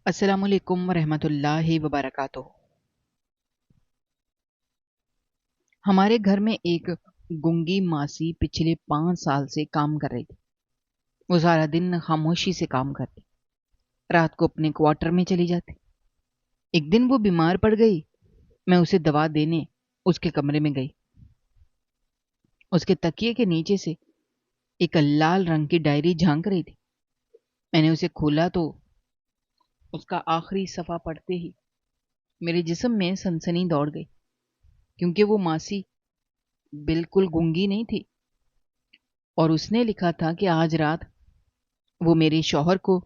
السلام علیکم ورحمۃ اللہ وبرکاتہ۔ ہمارے گھر میں ایک گنگی ماسی پچھلے 5 سال سے کام کر رہی تھی۔ وہ سارا دن خاموشی سے کام کرتی، رات کو اپنے کوارٹر میں چلی جاتی۔ ایک دن وہ بیمار پڑ گئی۔ میں اسے دوا دینے اس کے کمرے میں گئی۔ اس کے تکیے کے نیچے سے ایک لال رنگ کی ڈائری جھانک رہی تھی۔ میں نے اسے کھولا تو اس کا آخری صفحہ پڑھتے ہی میرے جسم میں سنسنی دوڑ گئی، کیونکہ وہ ماسی بالکل گونگی نہیں تھی، اور اس نے لکھا تھا کہ آج رات وہ میرے شوہر کو،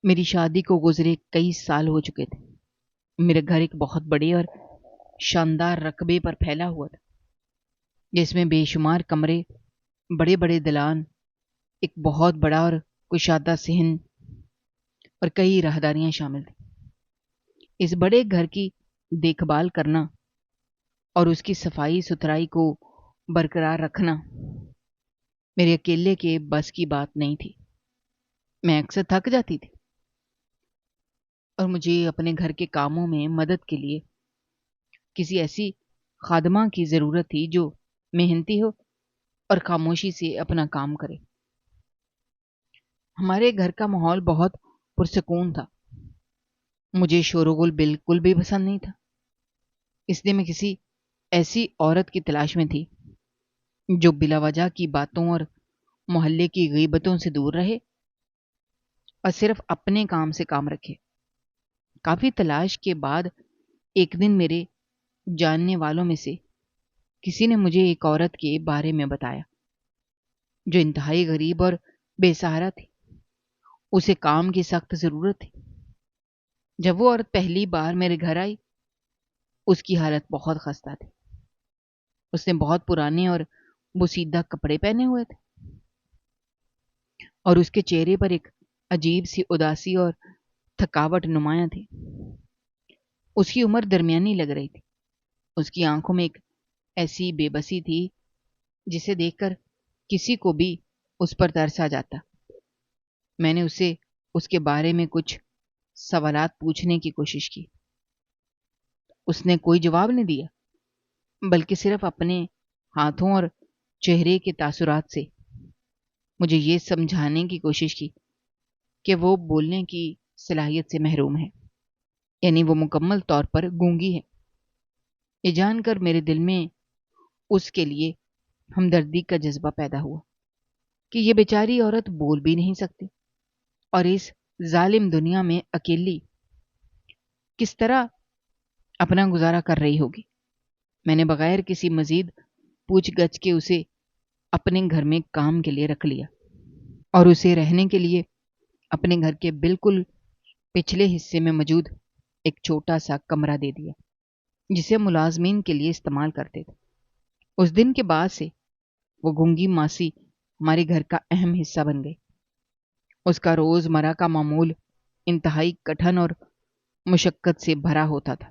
میری شادی کو گزرے کئی سال ہو چکے تھے۔ میرا گھر ایک بہت بڑے اور شاندار رقبے پر پھیلا ہوا تھا، جس میں بے شمار کمرے، بڑے بڑے دلان، ایک بہت بڑا اور کشادہ صحن اور کئی راہداریاں شامل تھیں۔ اس بڑے گھر کی دیکھ بھال کرنا اور اس کی صفائی ستھرائی کو برقرار رکھنا میرے اکیلے کے بس کی بات نہیں تھی۔ میں اکثر تھک جاتی تھی، اور مجھے اپنے گھر کے کاموں میں مدد کے لیے کسی ایسی خادمہ کی ضرورت تھی جو محنتی ہو اور خاموشی سے اپنا کام کرے۔ ہمارے گھر کا ماحول بہت پرسکون تھا۔ مجھے شور و غل بالکل بھی پسند نہیں تھا، اس لیے میں کسی ایسی عورت کی تلاش میں تھی جو بلا وجہ کی باتوں اور محلے کی غیبتوں سے دور رہے اور صرف اپنے کام سے کام رکھے۔ کافی تلاش کے بعد ایک دن میرے جاننے والوں میں سے کسی نے مجھے ایک عورت کے بارے میں بتایا جو انتہائی غریب اور بے سہارا تھی۔ اسے کام کی سخت ضرورت تھی۔ جب وہ عورت پہلی بار میرے گھر آئی، اس کی حالت بہت خستہ تھی۔ اس نے بہت پرانے اور بوسیدہ کپڑے پہنے ہوئے تھے، اور اس کے چہرے پر ایک عجیب سی اداسی اور تھکاوٹ نمایاں تھی۔ اس کی عمر درمیانی لگ رہی تھی۔ اس کی آنکھوں میں ایک ایسی بے بسی تھی جسے دیکھ کر کسی کو بھی اس پر ترس آ جاتا۔ میں نے اسے اس کے بارے میں کچھ سوالات پوچھنے کی کوشش کی۔ اس نے کوئی جواب نہیں دیا، بلکہ صرف اپنے ہاتھوں اور چہرے کے تاثرات سے مجھے یہ سمجھانے کی کوشش کی کہ وہ بولنے کی صلاحیت سے محروم ہے، یعنی وہ مکمل طور پر گونگی ہے۔ یہ جان کر میرے دل میں اس کے لیے ہمدردی کا جذبہ پیدا ہوا کہ یہ بیچاری عورت بول بھی نہیں سکتی، اور اس ظالم دنیا میں اکیلی کس طرح اپنا گزارا کر رہی ہوگی۔ میں نے بغیر کسی مزید پوچھ گچھ کے اسے اپنے گھر میں کام کے لیے رکھ لیا، اور اسے رہنے کے لیے اپنے گھر کے بالکل پچھلے حصے میں موجود ایک چھوٹا سا کمرہ دے دیا، جسے ملازمین کے لیے استعمال کرتے تھے۔ اس دن کے بعد سے وہ گونگی ماسی ہمارے گھر کا اہم حصہ بن گئی۔ اس کا روز مرہ کا معمول انتہائی کٹھن اور مشقت سے بھرا ہوتا تھا،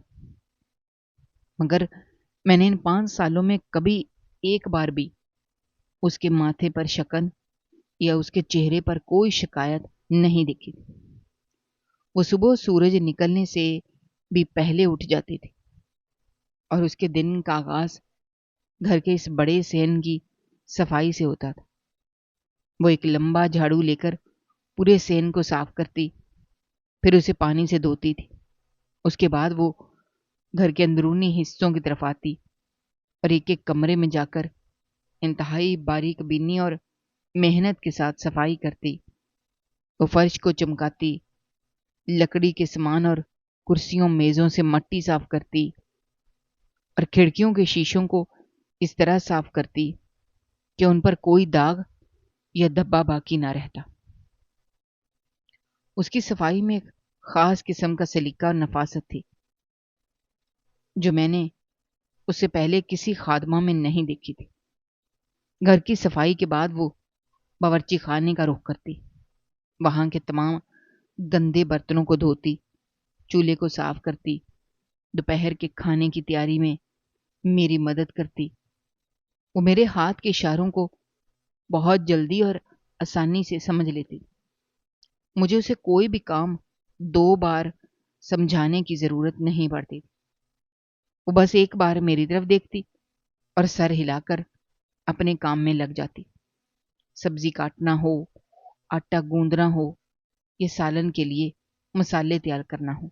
مگر میں نے ان 5 سالوں میں کبھی ایک بار بھی اس کے ماتھے پر شکن یا اس کے چہرے پر کوئی شکایت نہیں دیکھی تھی۔ وہ صبح سورج نکلنے سے بھی پہلے اٹھ جاتی تھی، اور اس کے دن کا آغاز گھر کے اس بڑے صحن کی صفائی سے ہوتا تھا۔ وہ ایک لمبا جھاڑو لے کر پورے صحن کو صاف کرتی، پھر اسے پانی سے دھوتی تھی۔ اس کے بعد وہ گھر کے اندرونی حصوں کی طرف آتی اور ایک ایک کمرے میں جا کر انتہائی باریک بینی اور محنت کے ساتھ صفائی کرتی۔ وہ فرش کو چمکاتی، لکڑی کے سامان اور کرسیوں میزوں سے مٹی صاف کرتی، اور کھڑکیوں کے شیشوں کو اس طرح صاف کرتی کہ ان پر کوئی داغ یا دھبا باقی نہ رہتا۔ اس کی صفائی میں ایک خاص قسم کا سلیقہ اور نفاست تھی جو میں نے اس سے پہلے کسی خادمہ میں نہیں دیکھی تھی۔ گھر کی صفائی کے بعد وہ باورچی خانے کا رخ کرتی، وہاں کے تمام گندے برتنوں کو دھوتی، چولہے کو صاف کرتی، دوپہر کے کھانے کی تیاری میں میری مدد کرتی۔ وہ میرے ہاتھ کے اشاروں کو بہت جلدی اور آسانی سے سمجھ لیتی، مجھے اسے کوئی بھی کام 2 بار سمجھانے کی ضرورت نہیں پڑتی تھی۔ وہ بس ایک بار میری طرف دیکھتی اور سر ہلا کر اپنے کام میں لگ جاتی۔ سبزی کاٹنا ہو، آٹا گوندنا ہو یا سالن کے لیے مسالے تیار کرنا ہو،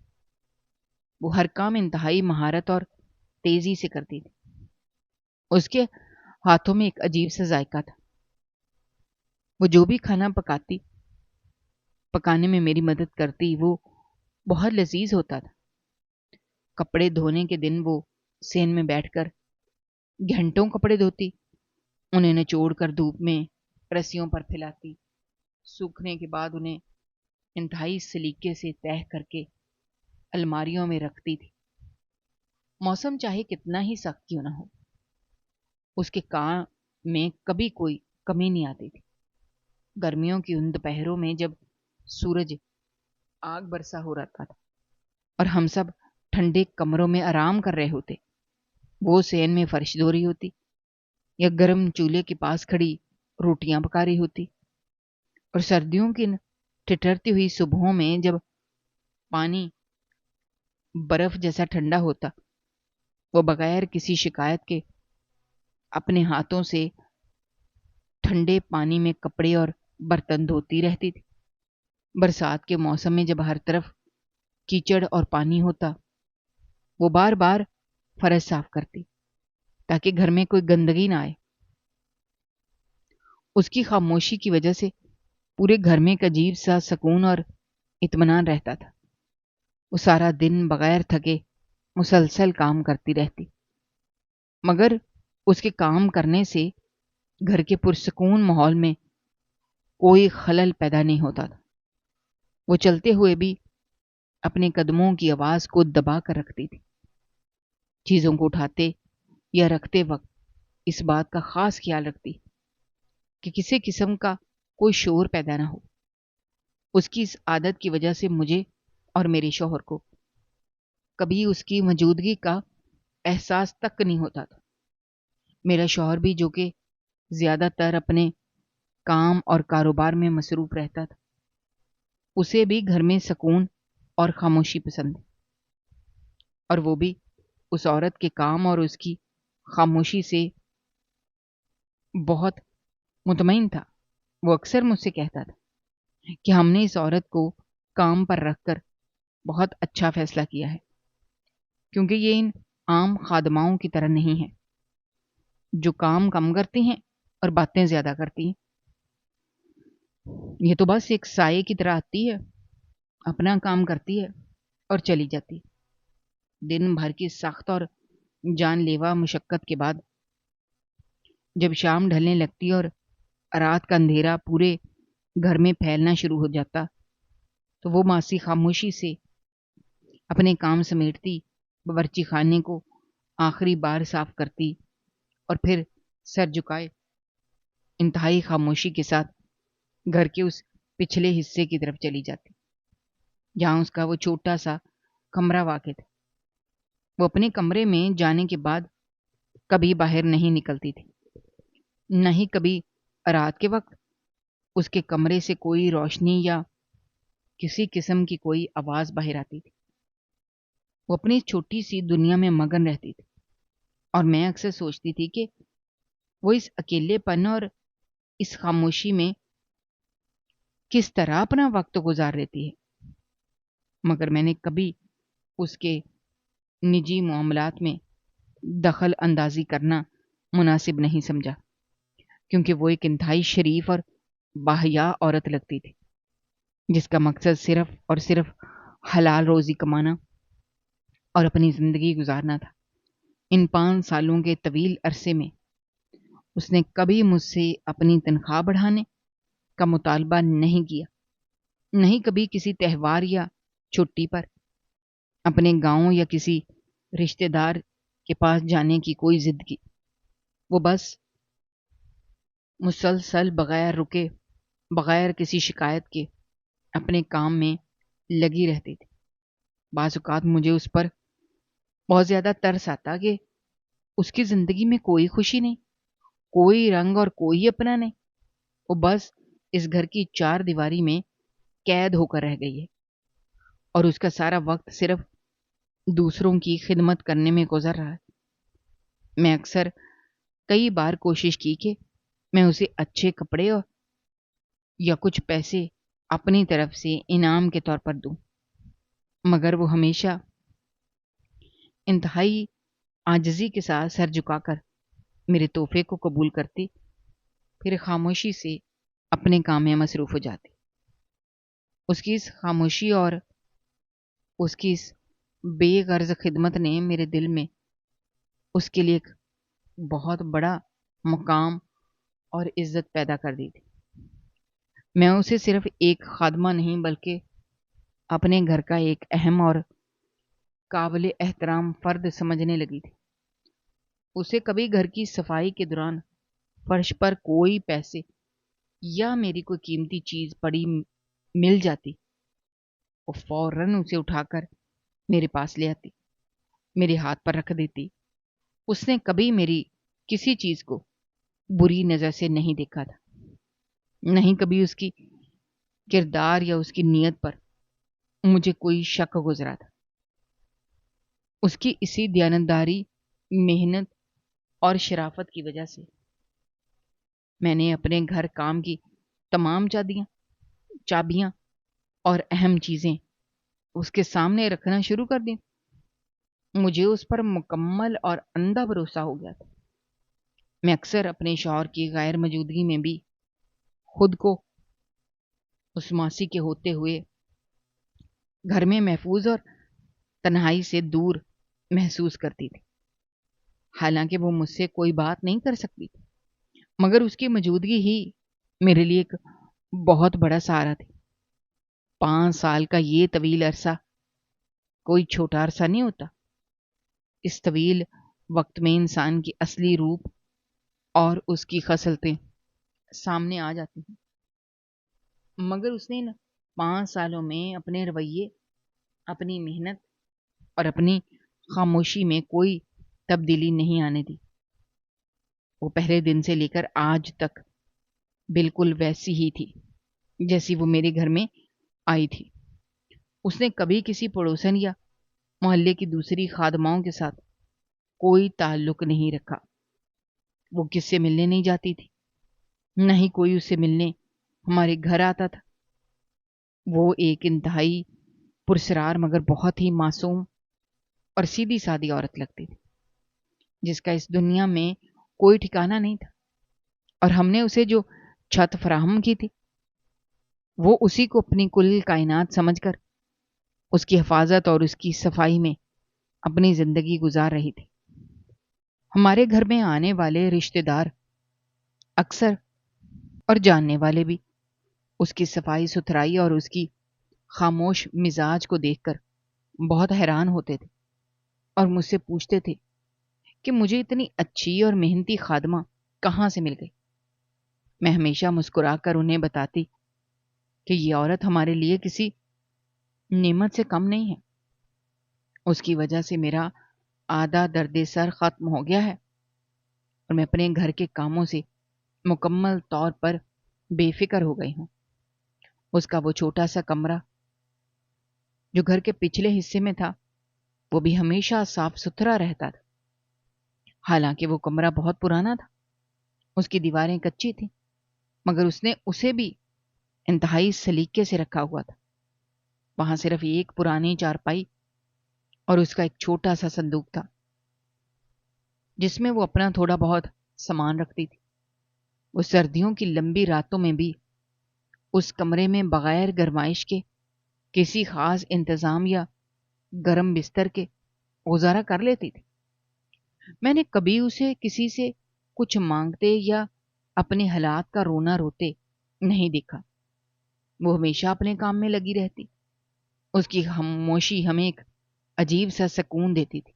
وہ ہر کام انتہائی مہارت اور تیزی سے کرتی تھی۔ اس کے ہاتھوں میں ایک عجیب سا ذائقہ تھا۔ وہ جو بھی کھانا پکانے میں میری مدد کرتی، وہ بہت لذیذ ہوتا تھا۔ کپڑے دھونے کے دن وہ سین میں بیٹھ کر گھنٹوں کپڑے دھوتی، انہیں نچوڑ کر دھوپ میں رسیوں پر پھیلاتی، سوکھنے کے بعد انہیں انتہائی سلیقے سے تہہ کر کے الماریوں میں رکھتی تھی۔ موسم چاہے کتنا ہی سخت کیوں نہ ہو، اس کے کام میں کبھی کوئی کمی نہیں آتی تھی۔ گرمیوں کی ان دوپہروں میں جب سورج آگ برسا ہو رہا تھا اور ہم سب ٹھنڈے کمروں میں آرام کر رہے ہوتے، وہ سین میں فرش دھو رہی ہوتی یا گرم چولہے کے پاس کھڑی روٹیاں پکا رہی ہوتی، اور سردیوں کی ٹھٹرتی ہوئی صبحوں میں جب پانی برف جیسا ٹھنڈا ہوتا، وہ بغیر کسی شکایت کے اپنے ہاتھوں سے ٹھنڈے پانی میں کپڑے اور برتن دھوتی رہتی تھی۔ برسات کے موسم میں جب ہر طرف کیچڑ اور پانی ہوتا، وہ بار بار فرش صاف کرتی تاکہ گھر میں کوئی گندگی نہ آئے۔ اس کی خاموشی کی وجہ سے پورے گھر میں ایک عجیب سا سکون اور اطمینان رہتا تھا۔ وہ سارا دن بغیر تھکے مسلسل کام کرتی رہتی، مگر اس کے کام کرنے سے گھر کے پرسکون ماحول میں کوئی خلل پیدا نہیں ہوتا تھا۔ وہ چلتے ہوئے بھی اپنے قدموں کی آواز کو دبا کر رکھتی تھی، چیزوں کو اٹھاتے یا رکھتے وقت اس بات کا خاص خیال رکھتی کہ کسی قسم کا کوئی شور پیدا نہ ہو۔ اس کی اس عادت کی وجہ سے مجھے اور میرے شوہر کو کبھی اس کی موجودگی کا احساس تک نہیں ہوتا تھا۔ میرا شوہر بھی، جو کہ زیادہ تر اپنے کام اور کاروبار میں مصروف رہتا تھا، اسے بھی گھر میں سکون اور خاموشی پسند ہے، اور وہ بھی اس عورت کے کام اور اس کی خاموشی سے بہت مطمئن تھا۔ وہ اکثر مجھ سے کہتا تھا کہ ہم نے اس عورت کو کام پر رکھ کر بہت اچھا فیصلہ کیا ہے، کیونکہ یہ ان عام خادماؤں کی طرح نہیں ہے جو کام کم کرتی ہیں اور باتیں زیادہ کرتی ہیں۔ یہ تو بس ایک سائے کی طرح آتی ہے، اپنا کام کرتی ہے اور چلی جاتی۔ دن بھر کی سخت اور جان لیوا مشقت کے بعد جب شام ڈھلنے لگتی اور رات کا اندھیرا پورے گھر میں پھیلنا شروع ہو جاتا، تو وہ ماسی خاموشی سے اپنے کام سمیٹتی، باورچی خانے کو آخری بار صاف کرتی اور پھر سر جھکائے انتہائی خاموشی کے ساتھ گھر کے اس پچھلے حصے کی طرف چلی جاتی جہاں اس کا وہ چھوٹا سا کمرہ واقع تھا۔ وہ اپنے کمرے میں جانے کے بعد کبھی باہر نہیں نکلتی تھی، نہ ہی کبھی رات کے وقت اس کے کمرے سے کوئی روشنی یا کسی قسم کی کوئی آواز باہر آتی تھی۔ وہ اپنی چھوٹی سی دنیا میں مگن رہتی تھی، اور میں اکثر سوچتی تھی کہ وہ اس اکیلے پن اور اس خاموشی میں کس طرح اپنا وقت گزار دیتی ہے۔ مگر میں نے کبھی اس کے نجی معاملات میں دخل اندازی کرنا مناسب نہیں سمجھا، کیونکہ وہ ایک انتہائی شریف اور باحیا عورت لگتی تھی، جس کا مقصد صرف اور صرف حلال روزی کمانا اور اپنی زندگی گزارنا تھا۔ ان 5 سالوں کے طویل عرصے میں اس نے کبھی مجھ سے اپنی تنخواہ بڑھانے کا مطالبہ نہیں کیا، نہیں کبھی کسی تہوار یا چھٹی پر اپنے گاؤں یا کسی رشتہ دار کے پاس جانے کی کوئی ضد کی۔ وہ بس مسلسل بغیر رکے، بغیر کسی شکایت کے اپنے کام میں لگی رہتی تھی۔ بعض اوقات مجھے اس پر بہت زیادہ ترس آتا کہ اس کی زندگی میں کوئی خوشی نہیں، کوئی رنگ اور کوئی اپنا نہیں۔ وہ بس اس گھر کی 4 دیواری میں قید ہو کر رہ گئی ہے اور اس کا سارا وقت صرف دوسروں کی خدمت کرنے میں گزر رہا ہے۔ میں اکثر کئی بار کوشش کی کہ میں اسے اچھے کپڑے یا کچھ پیسے اپنی طرف سے انعام کے طور پر دوں، مگر وہ ہمیشہ انتہائی عاجزی کے ساتھ سر جھکا کر میرے تحفے کو قبول کرتی، پھر خاموشی سے اپنے کام میں مصروف ہو جاتی۔ اس کی اس خاموشی اور اس کی اس بے غرض خدمت نے میرے دل میں اس کے لیے ایک بہت بڑا مقام اور عزت پیدا کر دی تھی۔ میں اسے صرف ایک خادمہ نہیں بلکہ اپنے گھر کا ایک اہم اور قابل احترام فرد سمجھنے لگی تھی۔ اسے کبھی گھر کی صفائی کے دوران فرش پر کوئی پیسے یا میری کوئی قیمتی چیز پڑی مل جاتی، وہ فوراً اسے اٹھا کر میرے پاس لے آتی، میرے ہاتھ پر رکھ دیتی۔ اس نے کبھی میری کسی چیز کو بری نظر سے نہیں دیکھا تھا، نہیں کبھی اس کی کردار یا اس کی نیت پر مجھے کوئی شک گزرا تھا۔ اس کی اسی دیانتداری، محنت اور شرافت کی وجہ سے میں نے اپنے گھر کام کی تمام چابیاں اور اہم چیزیں اس کے سامنے رکھنا شروع کر دی۔ مجھے اس پر مکمل اور اندھا بھروسہ ہو گیا تھا۔ میں اکثر اپنے شوہر کی غیر موجودگی میں بھی خود کو اس ماسی کے ہوتے ہوئے گھر میں محفوظ اور تنہائی سے دور محسوس کرتی تھی۔ حالانکہ وہ مجھ سے کوئی بات نہیں کر سکتی تھی، مگر اس کی موجودگی ہی میرے لیے ایک بہت بڑا سہارا تھی۔ 5 سال کا یہ طویل عرصہ کوئی چھوٹا عرصہ نہیں ہوتا۔ اس طویل وقت میں انسان کی اصلی روپ اور اس کی خصلتیں سامنے آ جاتی ہیں، مگر اس نے ان 5 سالوں میں اپنے رویے، اپنی محنت اور اپنی خاموشی میں کوئی تبدیلی نہیں آنے دی۔ وہ پہلے دن سے لے کر آج تک بالکل ویسی ہی تھی جیسی وہ میرے گھر میں آئی تھی۔ اس نے کبھی کسی پڑوسن یا محلے کی دوسری خادماؤں کے ساتھ کوئی تعلق نہیں رکھا۔ وہ کس سے ملنے نہیں جاتی تھی، نہ ہی کوئی اس سے ملنے ہمارے گھر آتا تھا۔ وہ ایک انتہائی پرسرار مگر بہت ہی معصوم اور سیدھی سادی عورت لگتی تھی، جس کا اس دنیا میں کوئی ٹھکانہ نہیں تھا، اور ہم نے اسے جو چھت فراہم کی تھی وہ اسی کو اپنی کل کائنات سمجھ کر اس کی حفاظت اور اس کی صفائی میں اپنی زندگی گزار رہی تھی۔ ہمارے گھر میں آنے والے رشتہ دار اکثر اور جاننے والے بھی اس کی صفائی ستھرائی اور اس کی خاموش مزاج کو دیکھ کر بہت حیران ہوتے تھے اور مجھ سے پوچھتے تھے کہ مجھے اتنی اچھی اور محنتی خادمہ کہاں سے مل گئی۔ میں ہمیشہ مسکرا کر انہیں بتاتی کہ یہ عورت ہمارے لیے کسی نعمت سے کم نہیں ہے۔ اس کی وجہ سے میرا آدھا درد سر ختم ہو گیا ہے اور میں اپنے گھر کے کاموں سے مکمل طور پر بے فکر ہو گئی ہوں۔ اس کا وہ چھوٹا سا کمرہ جو گھر کے پچھلے حصے میں تھا وہ بھی ہمیشہ صاف ستھرا رہتا تھا، حالانکہ وہ کمرہ بہت پرانا تھا۔ اس کی دیواریں کچی تھیں، مگر اس نے اسے بھی انتہائی سلیقے سے رکھا ہوا تھا۔ وہاں صرف ایک پرانی چارپائی اور اس کا ایک چھوٹا سا صندوق تھا جس میں وہ اپنا تھوڑا بہت سامان رکھتی تھی۔ وہ سردیوں کی لمبی راتوں میں بھی اس کمرے میں بغیر گرمائش کے کسی خاص انتظام یا گرم بستر کے گزارا کر لیتی تھی۔ میں نے کبھی اسے کسی سے کچھ مانگتے یا اپنے حالات کا رونا روتے نہیں دیکھا۔ وہ ہمیشہ اپنے کام میں لگی رہتی۔ اس کی خاموشی ہمیں ایک عجیب سا سکون دیتی تھی۔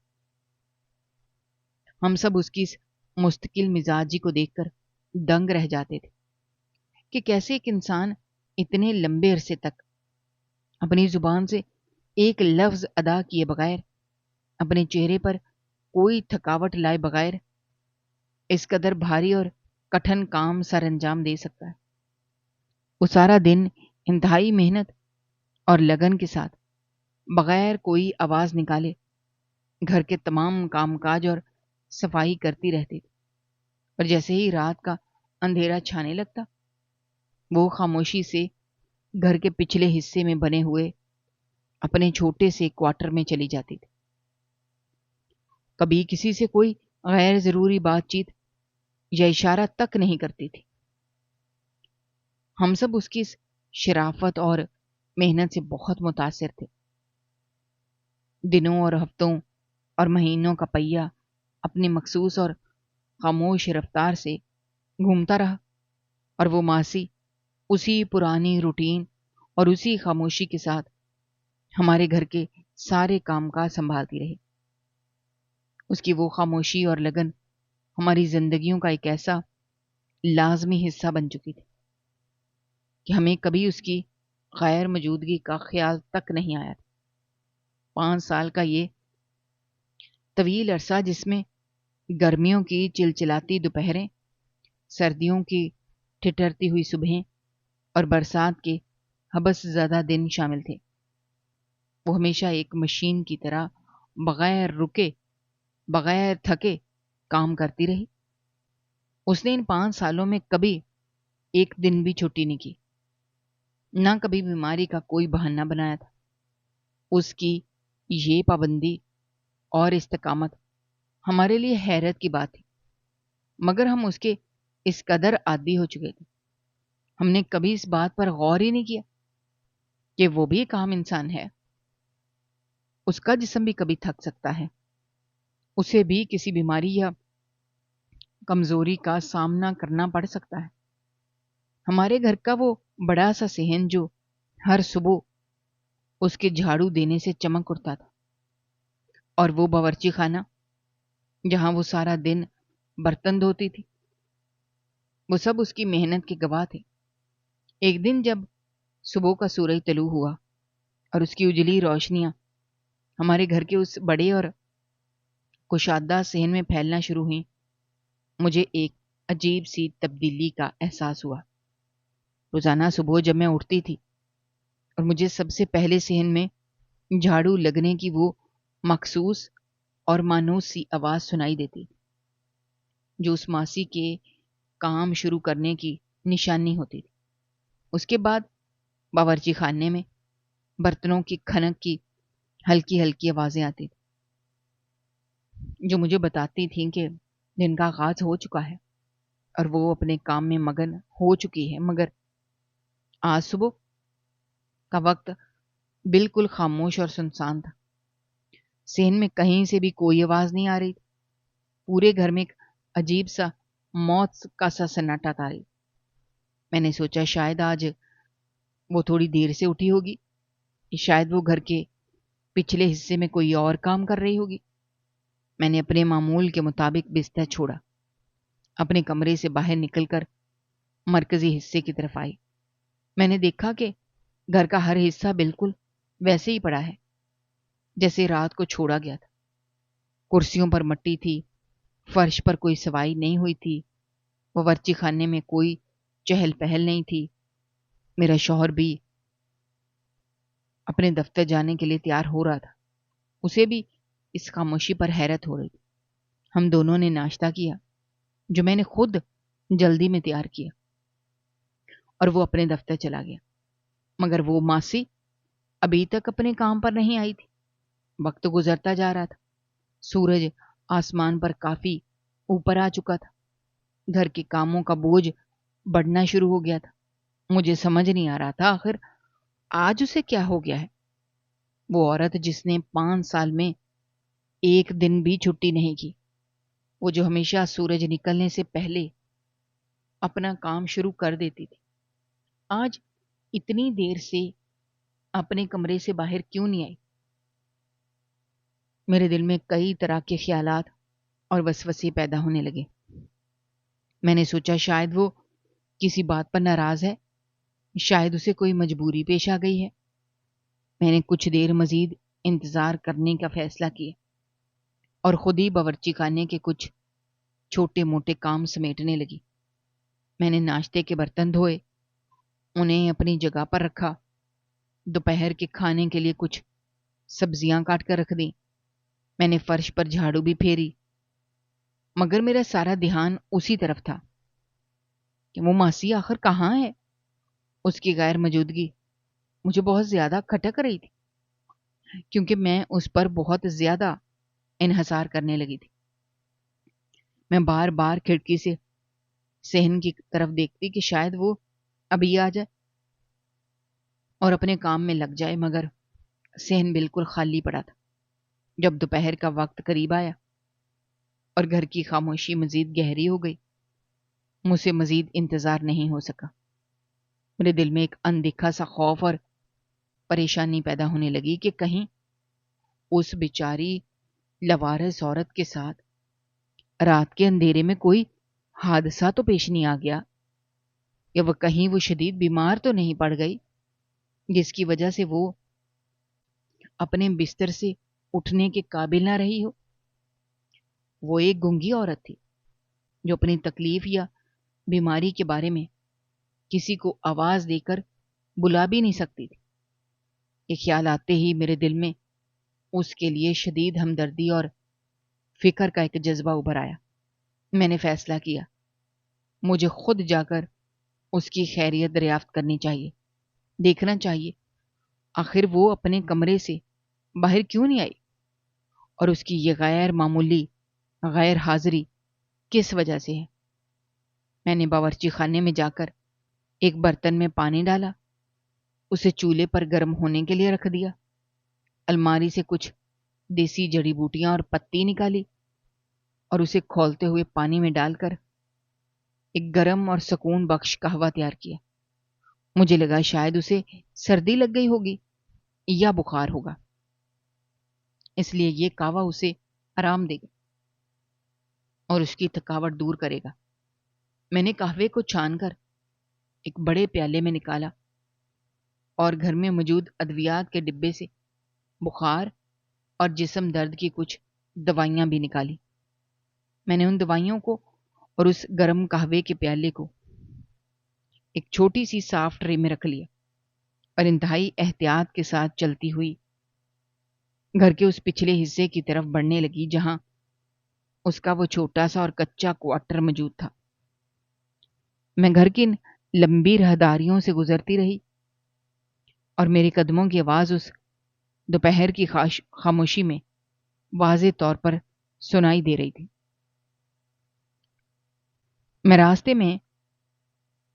ہم سب اس کی اس مستقل مزاجی کو دیکھ کر دنگ رہ جاتے تھے کہ کیسے ایک انسان اتنے لمبے عرصے تک اپنی زبان سے ایک لفظ ادا کیے بغیر، اپنے چہرے پر کوئی تھکاوٹ لائے بغیر اس قدر بھاری اور کٹھن کام سر انجام دے سکتا ہے۔ وہ سارا دن انتہائی محنت اور لگن کے ساتھ بغیر کوئی آواز نکالے گھر کے تمام کام کاج اور صفائی کرتی رہتی تھی، اور جیسے ہی رات کا اندھیرا چھانے لگتا وہ خاموشی سے گھر کے پچھلے حصے میں بنے ہوئے اپنے چھوٹے سے کوارٹر میں چلی جاتی تھی۔ کبھی کسی سے کوئی غیر ضروری بات چیت یا اشارہ تک نہیں کرتی تھی۔ ہم سب اس کی شرافت اور محنت سے بہت متاثر تھے۔ دنوں اور ہفتوں اور مہینوں کا پہیہ اپنی مخصوص اور خاموش رفتار سے گھومتا رہا، اور وہ ماسی اسی پرانی روٹین اور اسی خاموشی کے ساتھ ہمارے گھر کے سارے کام کاج سنبھالتی رہی۔ اس کی وہ خاموشی اور لگن ہماری زندگیوں کا ایک ایسا لازمی حصہ بن چکی تھی کہ ہمیں کبھی اس کی غیر موجودگی کا خیال تک نہیں آیا تھا۔ 5 سال کا یہ طویل عرصہ جس میں گرمیوں کی چلچلاتی دوپہریں، سردیوں کی ٹھٹرتی ہوئی صبحیں اور برسات کے حبس زدہ دن شامل تھے، وہ ہمیشہ ایک مشین کی طرح بغیر رکے بغیر تھکے کام کرتی رہی۔ اس نے ان 5 سالوں میں کبھی ایک دن بھی چھٹی نہیں کی، نہ کبھی بیماری کا کوئی بہانہ بنایا تھا۔ اس کی یہ پابندی اور استقامت ہمارے لیے حیرت کی بات تھی، مگر ہم اس کے اس قدر عادی ہو چکے تھے، ہم نے کبھی اس بات پر غور ہی نہیں کیا کہ وہ بھی ایک عام انسان ہے۔ اس کا جسم بھی کبھی تھک سکتا ہے، اسے بھی کسی بیماری یا کمزوری کا سامنا کرنا پڑ سکتا ہے۔ ہمارے گھر کا وہ بڑا سا صحن جو ہر صبح اس کے جھاڑو دینے سے چمک اٹھتا تھا، اور وہ باورچی خانہ جہاں وہ سارا دن برتن دھوتی تھی، وہ سب اس کی محنت کے گواہ تھے۔ ایک دن جب صبح کا سورج طلوع ہوا اور اس کی اجلی روشنیاں ہمارے گھر کے اس بڑے اور کشادہ صحن میں پھیلنا شروع ہوئیں، مجھے ایک عجیب سی تبدیلی کا احساس ہوا۔ روزانہ صبح جب میں اٹھتی تھی اور مجھے سب سے پہلے صحن میں جھاڑو لگنے کی وہ مخصوص اور مانوس سی آواز سنائی دیتی جو اس ماسی کے کام شروع کرنے کی نشانی ہوتی تھی، اس کے بعد باورچی خانے میں برتنوں کی کھنک کی ہلکی ہلکی آوازیں آتی تھیں جو مجھے بتاتی تھیں کہ دن کا آغاز ہو چکا ہے اور وہ اپنے کام میں مگن ہو چکی ہے۔ مگر آج صبح کا وقت بالکل خاموش اور سنسان تھا۔ صحن میں کہیں سے بھی کوئی آواز نہیں آ رہی تھی، پورے گھر میں ایک عجیب سا موت کا سا سناٹا تھا۔ میں نے سوچا شاید آج وہ تھوڑی دیر سے اٹھی ہوگی، شاید وہ گھر کے پچھلے حصے میں کوئی اور کام کر رہی ہوگی۔ میں نے اپنے معمول کے مطابق بستر چھوڑا، اپنے کمرے سے باہر نکل کر مرکزی حصے کی طرف آئی۔ میں نے دیکھا کہ گھر کا ہر حصہ بالکل ویسے ہی پڑا ہے جیسے رات کو چھوڑا گیا تھا۔ کرسیوں پر مٹی تھی، فرش پر کوئی صفائی نہیں ہوئی تھی، باورچی خانے میں کوئی چہل پہل نہیں تھی۔ میرا شوہر بھی اپنے دفتر جانے کے لیے تیار ہو رہا تھا، اسے بھی اس خاموشی پر حیرت ہو رہی تھی۔ ہم دونوں نے ناشتہ کیا جو میں نے خود جلدی میں تیار کیا، اور وہ اپنے دفتر چلا گیا، مگر وہ ماسی ابھی تک اپنے کام پر نہیں آئی تھی۔ وقت گزرتا جا رہا تھا، سورج آسمان پر کافی اوپر آ چکا تھا، گھر کے کاموں کا بوجھ بڑھنا شروع ہو گیا تھا۔ مجھے سمجھ نہیں آ رہا تھا آخر آج اسے کیا ہو گیا ہے، وہ عورت جس نے 5 سال میں ایک دن بھی چھٹی نہیں کی، وہ جو ہمیشہ سورج نکلنے سے پہلے اپنا کام شروع کر دیتی تھی، آج اتنی دیر سے اپنے کمرے سے باہر کیوں نہیں آئی؟ میرے دل میں کئی طرح کے خیالات اور وسوسے پیدا ہونے لگے۔ میں نے سوچا شاید وہ کسی بات پر ناراض ہے، شاید اسے کوئی مجبوری پیش آ گئی ہے۔ میں نے کچھ دیر مزید انتظار کرنے کا فیصلہ کیا اور خود ہی باورچی خانے کے کچھ چھوٹے موٹے کام سمیٹنے لگی۔ میں نے ناشتے کے برتن دھوئے، انہیں اپنی جگہ پر رکھا، دوپہر کے کھانے کے لیے کچھ سبزیاں کاٹ کر رکھ دیں. میں نے فرش پر جھاڑو بھی پھیری، مگر میرا سارا دھیان اسی طرف تھا کہ وہ ماسی آخر کہاں ہے. اس کی غیر موجودگی مجھے بہت زیادہ کھٹک رہی تھی، کیونکہ میں اس پر بہت زیادہ انحصار کرنے لگی تھی. میں بار بار کھڑکی سے صحن کی طرف دیکھتی کہ شاید وہ ابھی آ جائے اور اپنے کام میں لگ جائے، مگر صحن بالکل خالی پڑا تھا. جب دوپہر کا وقت قریب آیا اور گھر کی خاموشی مزید گہری ہو گئی، مجھ سے مزید انتظار نہیں ہو سکا. میرے دل میں ایک اندیکھا سا خوف اور پریشانی پیدا ہونے لگی کہ کہیں اس بیچاری لوارث عورت کے ساتھ رات کے اندھیرے میں کوئی حادثہ تو پیش نہیں آ گیا، یا وہ کہیں وہ شدید بیمار تو نہیں پڑ گئی جس کی وجہ سے وہ اپنے بستر سے اٹھنے کے قابل نہ رہی ہو. وہ ایک گونگی عورت تھی جو اپنی تکلیف یا بیماری کے بارے میں کسی کو آواز دے کر بلا بھی نہیں سکتی تھی. یہ خیال آتے ہی میرے دل میں اس کے لیے شدید ہمدردی اور فکر کا ایک جذبہ ابھر آیا. میں نے فیصلہ کیا مجھے خود جا کر اس کی خیریت دریافت کرنی چاہیے، دیکھنا چاہیے آخر وہ اپنے کمرے سے باہر کیوں نہیں آئی اور اس کی یہ غیر معمولی غیر حاضری کس وجہ سے ہے. میں نے باورچی خانے میں جا کر ایک برتن میں پانی ڈالا، اسے چولہے پر گرم ہونے کے لیے رکھ دیا. الماری سے کچھ دیسی جڑی بوٹیاں اور پتی نکالی اور اسے کھولتے ہوئے پانی میں ڈال کر ایک گرم اور سکون بخش قہوہ تیار کیا. مجھے لگا شاید اسے سردی لگ گئی ہوگی یا بخار ہوگا، اس لیے یہ قہوہ اسے آرام دے گا اور اس کی تھکاوٹ دور کرے گا. میں نے قہوے کو چھان کر ایک بڑے پیالے میں نکالا اور گھر میں موجود ادویات کے ڈبے سے بخار اور جسم درد کی کچھ دوائیاں بھی نکالی. میں نے ان دوائیوں کو اور اس گرم قہوے کے پیالے کو ایک چھوٹی سی صاف ٹرے میں رکھ لیا اور انتہائی احتیاط کے ساتھ چلتی ہوئی گھر کے اس پچھلے حصے کی طرف بڑھنے لگی جہاں اس کا وہ چھوٹا سا اور کچا کوارٹر موجود تھا. میں گھر کی لمبی راہداریوں سے گزرتی رہی اور میرے قدموں کی آواز اس دوپہر کی خاموشی میں واضح طور پر سنائی دے رہی تھی. میں راستے میں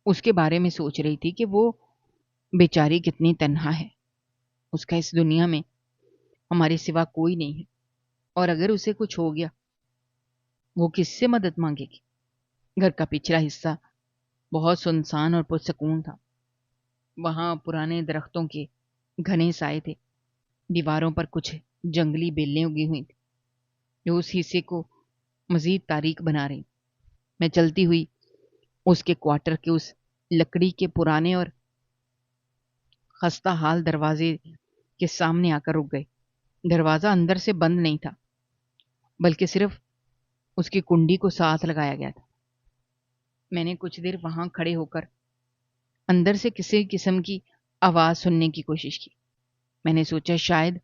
اس کے بارے میں سوچ رہی تھی کہ وہ بیچاری کتنی تنہا ہے. اس کا اس دنیا میں ہمارے سوا کوئی نہیں ہے، اور اگر اسے کچھ ہو گیا وہ کس سے مدد مانگے گی. گھر کا پچھلا حصہ بہت سنسان اور پرسکون تھا. وہاں پرانے درختوں کے گھنے سائے تھے، دیواروں پر کچھ جنگلی بیلیں اگی ہوئی تھیں جو اس حصے کو مزید تاریک بنا رہی. میں چلتی ہوئی اس کے کوارٹر کے اس لکڑی کے پرانے اور خستہ حال دروازے کے سامنے آ کر رک گئی. دروازہ اندر سے بند نہیں تھا، بلکہ صرف اس کی کنڈی کو ساتھ لگایا گیا تھا. میں نے کچھ دیر وہاں کھڑے ہو کر اندر سے کسی قسم کی آواز سننے کی کوشش کی. میں نے سوچا شاید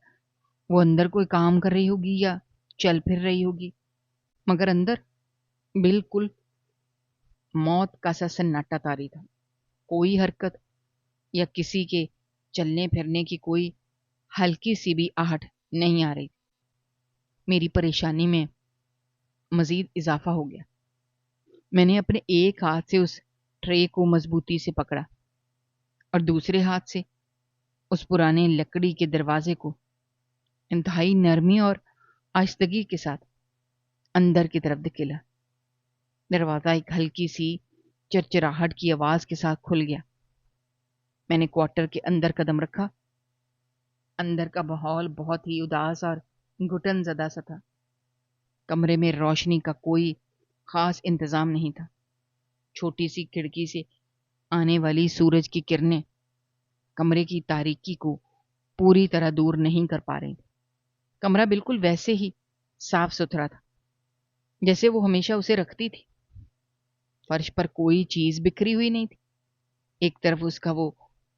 وہ اندر کوئی کام کر رہی ہوگی یا چل پھر رہی ہوگی، مگر اندر بالکل موت کا سا سناٹا طاری تھا. کوئی حرکت یا کسی کے چلنے پھرنے کی کوئی ہلکی سی بھی آہٹ نہیں آ رہی. میری پریشانی میں مزید اضافہ ہو گیا. میں نے اپنے ایک ہاتھ سے اس ٹرے کو مضبوطی سے پکڑا اور دوسرے ہاتھ سے اس پرانے لکڑی کے دروازے کو انتہائی نرمی اور آہستگی کے ساتھ اندر کی طرف دھکیلا. دروازہ ایک ہلکی سی چرچراہٹ کی آواز کے ساتھ کھل گیا. میں نے کوارٹر کے اندر قدم رکھا. اندر کا ماحول بہت ہی اداس اور گھٹن زدہ سا تھا. کمرے میں روشنی کا کوئی خاص انتظام نہیں تھا. چھوٹی سی کھڑکی سے آنے والی سورج کی کرنیں کمرے کی تاریکی کو پوری طرح دور نہیں کر پا رہی تھی. کمرہ بالکل ویسے ہی صاف ستھرا تھا جیسے وہ ہمیشہ اسے رکھتی تھی. فرش پر کوئی چیز بکھری ہوئی نہیں تھی. ایک طرف اس کا وہ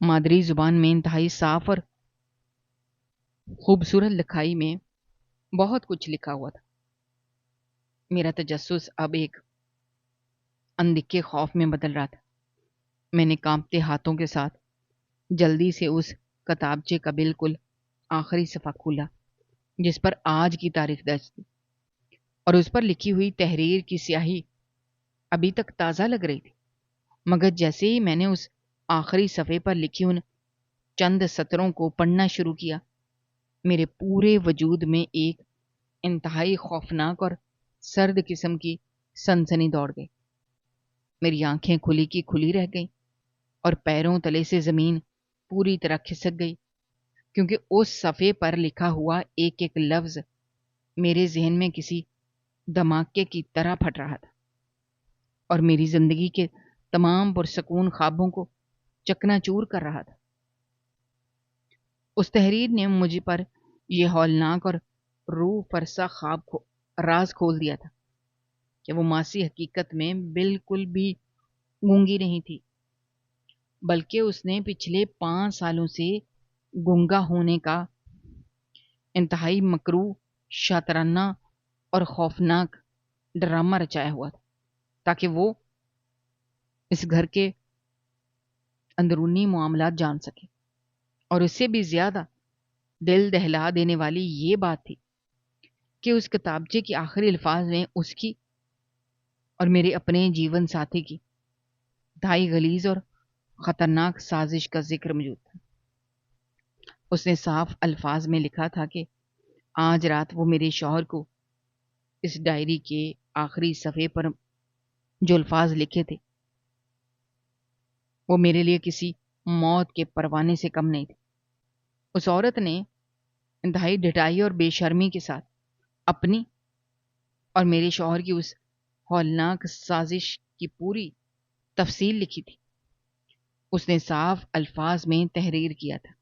مادری زبان میں انتہائی صاف اور خوبصورت لکھائی میں بہت کچھ لکھا ہوا تھا۔ میرا تجسس اب ایک اندھے خوف میں بدل رہا تھا۔ میں نے کانپتے ہاتھوں کے ساتھ جلدی سے اس کتابچے کا بالکل آخری صفحہ کھولا جس پر آج کی تاریخ درج تھی، اور اس پر لکھی ہوئی تحریر کی سیاہی ابھی تک تازہ لگ رہی تھی، مگر جیسے ہی میں نے اس آخری صفحے پر لکھی ان چند سطروں کو پڑھنا شروع کیا، میرے پورے وجود میں ایک انتہائی خوفناک اور سرد قسم کی سنسنی دوڑ گئی۔ میری آنکھیں کھلی کی کھلی رہ گئیں اور پیروں تلے سے زمین پوری طرح کھسک گئی، کیونکہ اس صفحے پر لکھا ہوا ایک ایک لفظ میرے ذہن میں کسی دھماکے کی طرح پھٹ رہا تھا اور میری زندگی کے تمام پرسکون خوابوں کو چکنا چور کر رہا تھا۔ اس تحریر نے مجھ پر یہ ہولناک اور روح فرسا راز کھول دیا تھا کہ وہ ماسی حقیقت میں بالکل بھی گونگی نہیں تھی، بلکہ اس نے پچھلے 5 سالوں سے گونگا ہونے کا انتہائی مکروہ، شاطرانہ اور خوفناک ڈرامہ رچایا ہوا تھا تاکہ وہ اس گھر کے اندرونی معاملات جان سکے۔ اور اس سے بھی زیادہ دل دہلا دینے والی یہ بات تھی کہ اس کتابچے کے آخری الفاظ میں اس کی اور میرے اپنے جیون ساتھی کی انتہائی غلیظ اور خطرناک سازش کا ذکر موجود تھا۔ اس نے صاف الفاظ میں لکھا تھا کہ آج رات وہ میرے شوہر کو اس ڈائری کے آخری صفحے پر جو الفاظ لکھے تھے وہ میرے لیے کسی موت کے پروانے سے کم نہیں تھے۔ اس عورت نے انتہائی ڈٹائی اور بے شرمی کے ساتھ اپنی اور میرے شوہر کی اس ہولناک سازش کی پوری تفصیل لکھی تھی۔ اس نے صاف الفاظ میں تحریر کیا تھا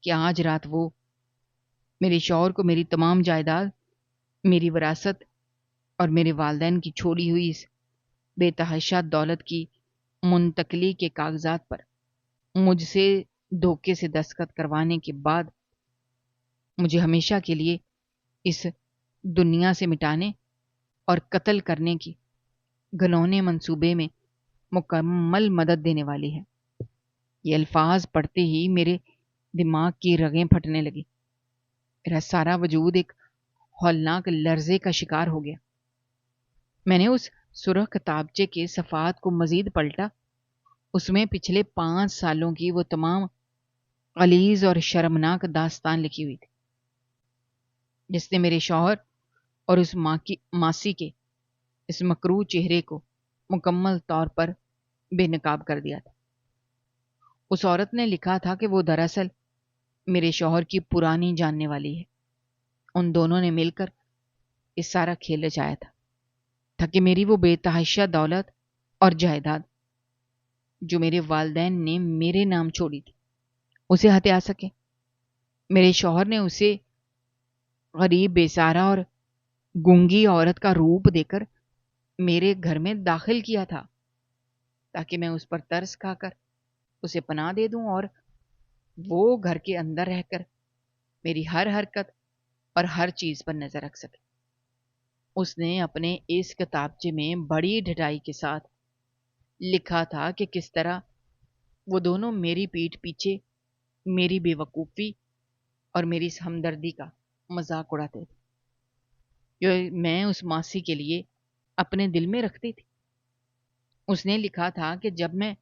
کہ آج رات وہ میرے شوہر کو میری تمام جائیداد، میری وراثت اور میرے والدین کی چھوڑی ہوئی اس بے تحاشا دولت کی منتقلی کے کاغذات پر مجھ سے دھوکے سے دستخط کروانے کے بعد مجھے ہمیشہ کے لیے اس دنیا سے مٹانے اور قتل کرنے کی گھنونے منصوبے میں مکمل مدد دینے والی ہے۔ یہ الفاظ پڑھتے ہی میرے دماغ کی رگیں پھٹنے لگی۔ میرا سارا وجود ایک ہولناک لرزے کا شکار ہو گیا۔ میں نے اس سرخ کتابچے کے صفحات کو مزید پلٹا۔ اس میں پچھلے 5 سالوں کی وہ تمام غلیظ اور شرمناک داستان لکھی ہوئی تھی جس نے میرے شوہر اور اس ماسی کے اس مکروہ چہرے کو مکمل طور پر بے نقاب کر دیا تھا۔ اس عورت نے لکھا تھا کہ وہ دراصل میرے شوہر کی پرانی جاننے والی ہے۔ ان دونوں نے مل کر یہ سارا کھیل رچایا تھا تاکہ میری وہ بے تحاشا دولت اور جائیداد جو میرے والدین نے میرے نام چھوڑی تھی اسے ہتھیا سکے۔ میرے شوہر نے اسے غریب، بیسارا اور گونگی عورت کا روپ دے کر میرے گھر میں داخل کیا تھا تاکہ میں اس پر ترس کھا کر اسے پناہ دے دوں اور وہ گھر کے اندر رہ کر میری ہر حرکت اور ہر چیز پر نظر رکھ سکے۔ اس نے اپنے اس کتابچے میں بڑی ڈھٹائی کے ساتھ لکھا تھا کہ کس طرح وہ دونوں میری پیٹھ پیچھے میری بے وقوفی اور میری اس ہمدردی کا مذاق اڑاتے تھے جو میں اس ماسی کے لیے اپنے دل میں رکھتی تھی۔ اس نے لکھا تھا کہ جب میں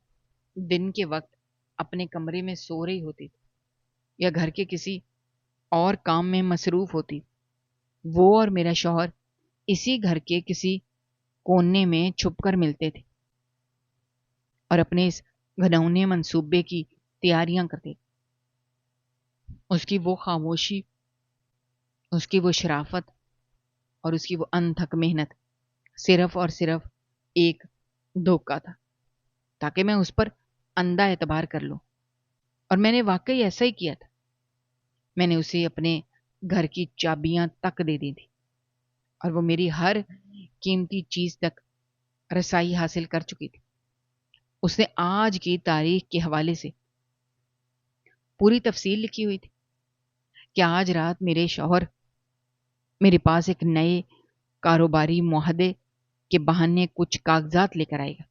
دن کے وقت اپنے کمرے میں سو رہی ہوتی تھی یا گھر کے کسی اور کام میں مصروف ہوتی، وہ اور میرا شوہر اسی گھر کے کسی کونے میں چھپ کر ملتے تھے اور اپنے اس گھنونے منصوبے کی تیاریاں کرتے تھے۔ اس کی وہ خاموشی، اس کی وہ شرافت اور اس کی وہ انتھک محنت صرف اور صرف ایک دھوکہ تھا تاکہ میں اس پر اندھا اعتبار کر لوں، اور میں نے واقعی ایسا ہی کیا تھا۔ میں نے اسے اپنے گھر کی چابیاں تک دے دی تھی اور وہ میری ہر قیمتی چیز تک رسائی حاصل کر چکی تھی۔ اس نے آج کی تاریخ کے حوالے سے پوری تفصیل لکھی ہوئی تھی کہ آج رات میرے شوہر میرے پاس ایک نئے کاروباری معاہدے کے بہانے کچھ کاغذات لے کر آئے گا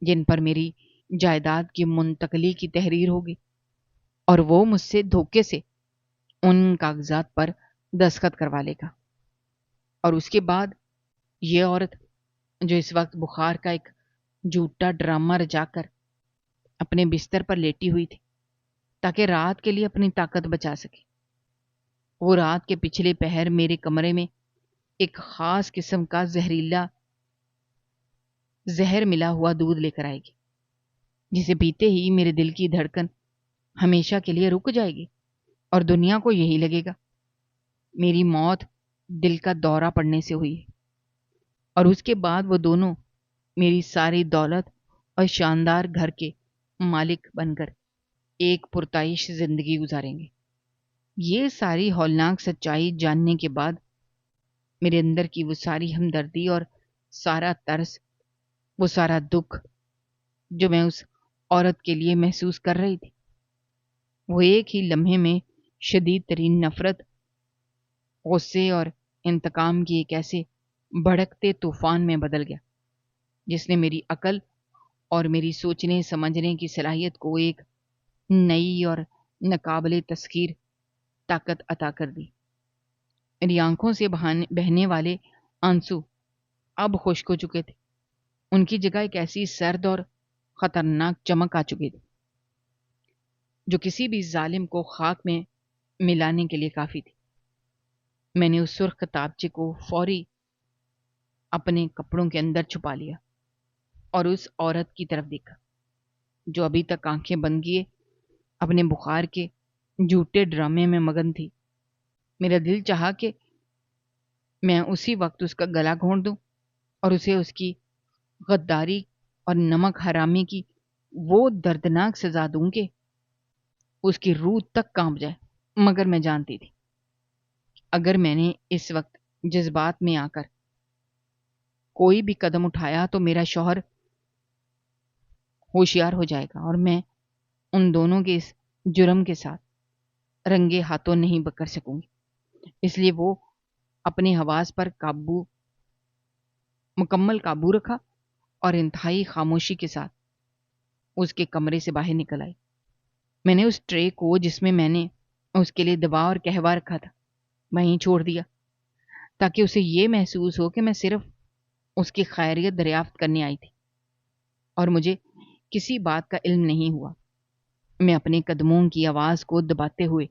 جن پر میری جائیداد کی منتقلی کی تحریر ہوگی، اور وہ مجھ سے دھوکے سے ان کاغذات پر دستخط کروا لے گا، اور اس کے بعد یہ عورت جو اس وقت بخار کا ایک جھوٹا ڈرامہ رچا کر اپنے بستر پر لیٹی ہوئی تھی تاکہ رات کے لیے اپنی طاقت بچا سکے، وہ رات کے پچھلے پہر میرے کمرے میں ایک خاص قسم کا زہر ملا ہوا دودھ لے کر آئے گی، جسے پیتے ہی میرے دل کی دھڑکن ہمیشہ کے لیے رک جائے گی اور دنیا کو یہی لگے گا میری موت دل کا دورہ پڑنے سے ہوئی ہے، اور اس کے بعد وہ دونوں میری ساری دولت اور شاندار گھر کے مالک بن کر ایک پرتعیش زندگی گزاریں گے۔ یہ ساری ہولناک سچائی جاننے کے بعد میرے اندر کی وہ ساری ہمدردی اور سارا ترس، وہ سارا دکھ جو میں اس عورت کے لیے محسوس کر رہی تھی، وہ ایک ہی لمحے میں شدید ترین نفرت، غصے اور انتقام کی ایک ایسے بھڑکتے طوفان میں بدل گیا جس نے میری عقل اور میری سوچنے سمجھنے کی صلاحیت کو ایک نئی اور ناقابل تسخیر طاقت عطا کر دی۔ میری آنکھوں سے بہنے والے آنسو اب خشک ہو چکے تھے، ان کی جگہ ایک ایسی سرد اور خطرناک چمک آ چکی تھی جو کسی بھی ظالم کو خاک میں ملانے کے لیے کافی تھی۔ میں نے اس سرخ کتابچے کو فوری اپنے کپڑوں کے اندر چھپا لیا اور اس عورت کی طرف دیکھا جو ابھی تک آنکھیں بند کیے اپنے بخار کے جھوٹے ڈرامے میں مگن تھی۔ میرا دل چاہا کہ میں اسی وقت اس کا گلا گھونٹ دوں اور اسے اس کی غداری اور نمک حرامی کی وہ دردناک سزا دوں کہ اس کی روح تک کانپ جائے، مگر میں جانتی تھی اگر میں نے اس وقت جذبات میں آ کر کوئی بھی قدم اٹھایا تو میرا شوہر ہوشیار ہو جائے گا اور میں ان دونوں کے اس جرم کے ساتھ رنگے ہاتھوں نہیں کر سکوں گی۔ اس لیے وہ اپنے حواس پر مکمل قابو رکھا اور انتہائی خاموشی کے ساتھ اس کے کمرے سے باہر نکل آئی۔ میں نے اس ٹرے کو جس میں نے اس کے لیے دوا اور قہوہ رکھا تھا وہیں چھوڑ دیا تاکہ اسے یہ محسوس ہو کہ میں صرف اس کی خیریت دریافت کرنے آئی تھی اور مجھے کسی بات کا علم نہیں ہوا۔ میں اپنے قدموں کی آواز کو دباتے ہوئے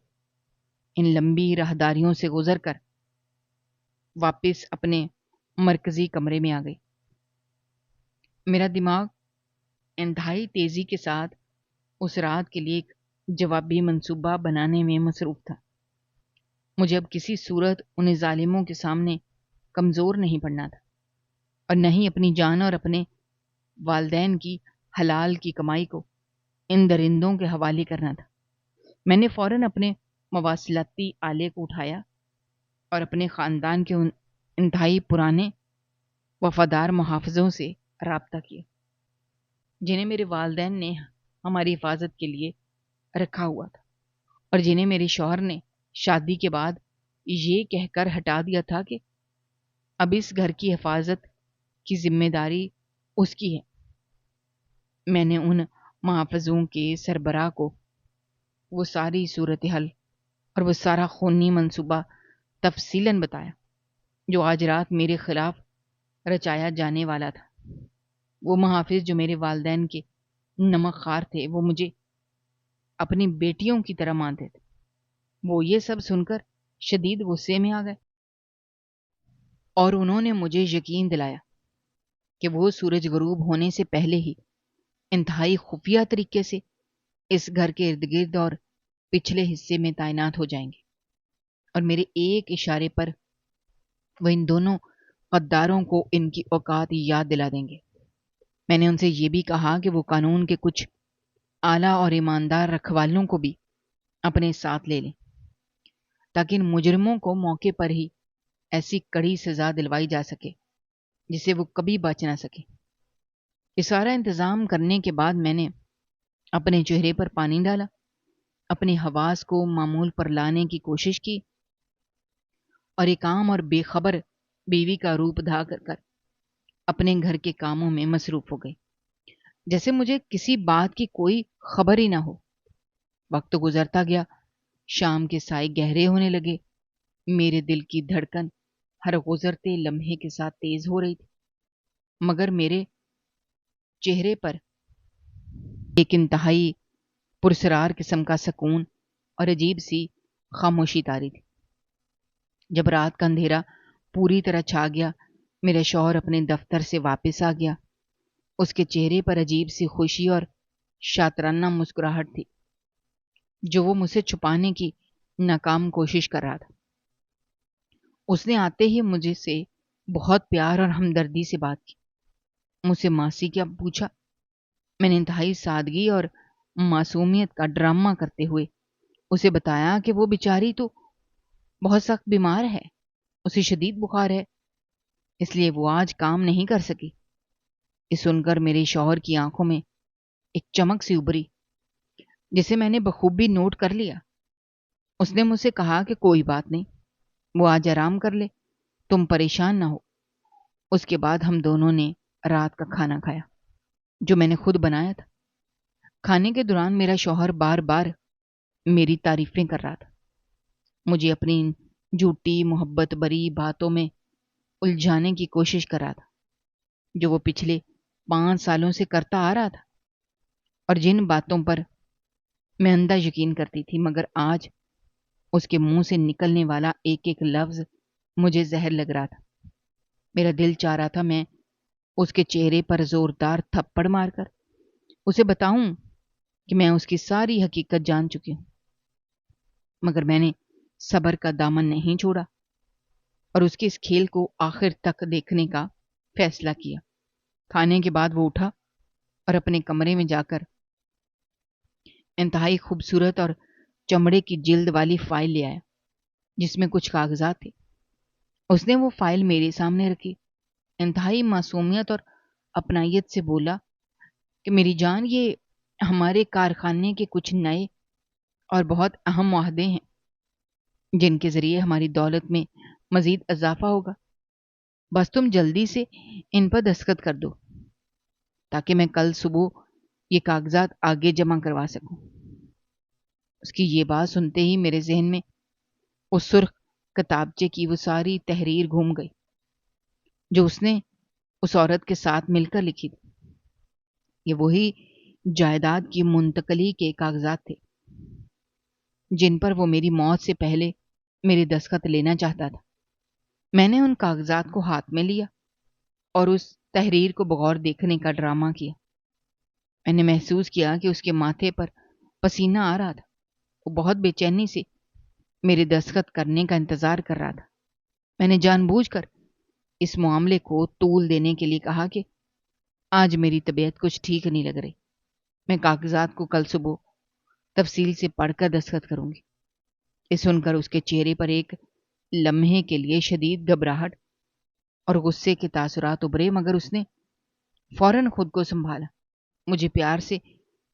ان لمبی راہداریوں سے گزر کر واپس اپنے مرکزی کمرے میں آ گئی۔ میرا دماغ انتہائی تیزی کے ساتھ اس رات کے لیے ایک جوابی منصوبہ بنانے میں مصروف تھا۔ مجھے اب کسی صورت ان ظالموں کے سامنے کمزور نہیں پڑنا تھا اور نہ ہی اپنی جان اور اپنے والدین کی حلال کی کمائی کو ان درندوں کے حوالے کرنا تھا۔ میں نے فوراً اپنے مواصلاتی آلے کو اٹھایا اور اپنے خاندان کے ان انتہائی پرانے وفادار محافظوں سے رابطہ کیا جنہیں میرے والدین نے ہماری حفاظت کے لیے رکھا ہوا تھا اور جنہیں میرے شوہر نے شادی کے بعد یہ کہہ کر ہٹا دیا تھا کہ اب اس گھر کی حفاظت کی ذمہ داری اس کی ہے۔ میں نے ان محافظوں کے سربراہ کو وہ ساری صورتحال اور وہ سارا خونی منصوبہ تفصیلاً بتایا جو آج رات میرے خلاف رچایا جانے والا تھا۔ وہ محافظ جو میرے والدین کے نمک خوار تھے، وہ مجھے اپنی بیٹیوں کی طرح مانتے تھے۔ وہ یہ سب سن کر شدید غصے میں آ گئے اور انہوں نے مجھے یقین دلایا کہ وہ سورج غروب ہونے سے پہلے ہی انتہائی خفیہ طریقے سے اس گھر کے ارد گرد اور پچھلے حصے میں تعینات ہو جائیں گے اور میرے ایک اشارے پر وہ ان دونوں غداروں کو ان کی اوقات یاد دلا دیں گے۔ میں نے ان سے یہ بھی کہا کہ وہ قانون کے کچھ اعلیٰ اور ایماندار رکھوالوں کو بھی اپنے ساتھ لے لیں تاکہ ان مجرموں کو موقع پر ہی ایسی کڑی سزا دلوائی جا سکے جسے وہ کبھی بچ نہ سکے۔ یہ سارا انتظام کرنے کے بعد میں نے اپنے چہرے پر پانی ڈالا اپنے حواس کو معمول پر لانے کی کوشش کی اور ایک عام اور بے خبر بیوی کا روپ دھا کر اپنے گھر کے کاموں میں مصروف ہو گئی، جیسے مجھے کسی بات کی کوئی خبر ہی نہ ہو۔ وقت گزرتا گیا، شام کے سائے گہرے ہونے لگے، میرے دل کی دھڑکن ہر گزرتے لمحے کے ساتھ تیز ہو رہی تھی، مگر میرے چہرے پر ایک انتہائی پرسرار قسم کا سکون اور عجیب سی خاموشی طاری تھی۔ جب رات کا اندھیرا پوری طرح چھا گیا، میرا شوہر اپنے دفتر سے واپس آ گیا۔ اس کے چہرے پر عجیب سی خوشی اور شاطرانہ مسکراہٹ تھی، جو وہ مجھ سے چھپانے کی ناکام کوشش کر رہا تھا۔ اس نے آتے ہی مجھے سے بہت پیار اور ہمدردی سے بات کی، مجھ سے ماسی کیا پوچھا۔ میں نے انتہائی سادگی اور معصومیت کا ڈرامہ کرتے ہوئے اسے بتایا کہ وہ بیچاری تو بہت سخت بیمار ہے، اسے شدید بخار ہے، اس لیے وہ آج کام نہیں کر سکی۔ یہ سن کر میرے شوہر کی آنکھوں میں ایک چمک سی ابھری، جسے میں نے بخوبی نوٹ کر لیا۔ اس نے مجھ سے کہا کہ کوئی بات نہیں، وہ آج آرام کر لے، تم پریشان نہ ہو۔ اس کے بعد ہم دونوں نے رات کا کھانا کھایا، جو میں نے خود بنایا تھا۔ کھانے کے دوران میرا شوہر بار بار میری تعریفیں کر رہا تھا، مجھے اپنی جھوٹی محبت بری باتوں میں الجھانے کی کوشش کر رہا تھا، جو وہ پچھلے 5 سالوں سے کرتا آ رہا تھا، اور جن باتوں پر میں اندھا یقین کرتی تھی، مگر آج اس کے منہ سے نکلنے والا ایک ایک لفظ مجھے زہر لگ رہا تھا۔ میرا دل چاہ رہا تھا میں اس کے چہرے پر زوردار تھپڑ مار کر اسے بتاؤں کہ میں اس کی ساری حقیقت جان چکی ہوں، مگر میں نے صبر کا دامن نہیں چھوڑا اور اس کے اس کھیل کو آخر تک دیکھنے کا فیصلہ کیا۔ کھانے کے بعد وہ اٹھا اور اپنے کمرے میں جا کر انتہائی خوبصورت اور چمڑے کی جلد والی فائل لے آیا، جس میں کچھ کاغذات تھے۔ اس نے وہ فائل میرے سامنے رکھی، انتہائی معصومیت اور اپنائیت سے بولا کہ میری جان، یہ ہمارے کارخانے کے کچھ نئے اور بہت اہم معاہدے ہیں، جن کے ذریعے ہماری دولت میں مزید اضافہ ہوگا۔ بس تم جلدی سے ان پر دستخط کر دو تاکہ میں کل صبح یہ کاغذات آگے جمع کروا سکوں۔ اس کی یہ بات سنتے ہی میرے ذہن میں اس سرخ کتابچے کی وہ ساری تحریر گھوم گئی جو اس نے اس عورت کے ساتھ مل کر لکھی تھی۔ یہ وہی جائیداد کی منتقلی کے کاغذات تھے جن پر وہ میری موت سے پہلے میری دستخط لینا چاہتا تھا۔ میں نے ان کاغذات کو ہاتھ میں لیا اور اس تحریر کو بغور دیکھنے کا ڈرامہ کیا۔ میں نے محسوس کیا کہ اس کے ماتھے پر پسینہ آ رہا تھا، وہ بہت بے چینی سے میرے دستخط کرنے کا انتظار کر رہا تھا۔ میں نے جان بوجھ کر اس معاملے کو طول دینے کے لیے کہا کہ آج میری طبیعت کچھ ٹھیک نہیں لگ رہی، میں کاغذات کو کل صبح تفصیل سے پڑھ کر دستخط کروں گی۔ یہ سن کر اس کے چہرے پر ایک لمحے کے لیے شدید گھبراہٹ اور غصے کے تاثرات ابھرے، مگر اس نے فوراً خود کو سنبھالا، مجھے پیار سے